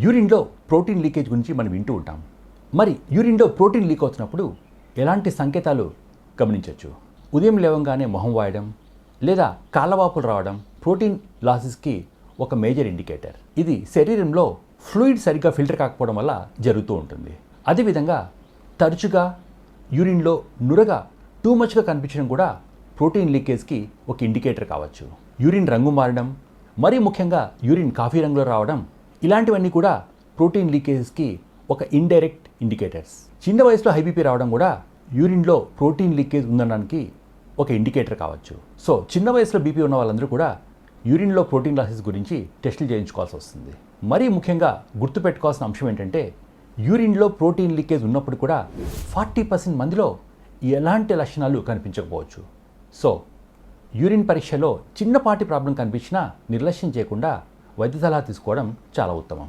యూరిన్లో protein leakage గురించి మనం వింటూ ఉంటాం. మరి యూరిన్లో ప్రోటీన్ లీక్ అవుతున్నప్పుడు ఎలాంటి సంకేతాలు గమనించవచ్చు? ఉదయం లేవగానే మొహం వాయడం లేదా కాళ్ళవాపులు రావడం ప్రోటీన్ లాసెస్కి ఒక మేజర్ ఇండికేటర్. ఇది శరీరంలో ఫ్లూయిడ్ సరిగ్గా ఫిల్టర్ కాకపోవడం వల్ల జరుగుతూ ఉంటుంది. అదేవిధంగా తరచుగా యూరిన్లో నురగ టూ మచ్గా కనిపించడం కూడా ప్రోటీన్ లీకేజ్కి ఒక ఇండికేటర్ కావచ్చు. యూరిన్ రంగు మారడం, మరీ ముఖ్యంగా యూరిన్ కాఫీ రంగులో రావడం, ఇలాంటివన్నీ కూడా ప్రోటీన్ లీకేజ్కి ఒక ఇండైరెక్ట్ ఇండికేటర్స్. చిన్న వయసులో హై బీపీ రావడం కూడా యూరిన్లో ప్రోటీన్ లీకేజ్ ఉందనడానికి ఒక ఇండికేటర్ కావచ్చు. సో చిన్న వయసులో బీపీ ఉన్న వాళ్ళందరూ కూడా యూరిన్లో ప్రోటీన్ లాసెస్ గురించి టెస్టులు చేయించుకోవాల్సి వస్తుంది. మరీ ముఖ్యంగా గుర్తుపెట్టుకోవాల్సిన అంశం ఏంటంటే, యూరిన్లో ప్రోటీన్ లీకేజ్ ఉన్నప్పుడు కూడా 40% మందిలో ఎలాంటి లక్షణాలు కనిపించకపోవచ్చు. సో యూరిన్ పరీక్షలో చిన్నపాటి ప్రాబ్లం కనిపించినా నిర్లక్ష్యం చేయకుండా వైద్య సలహా తీసుకోవడం చాలా ఉత్తమం.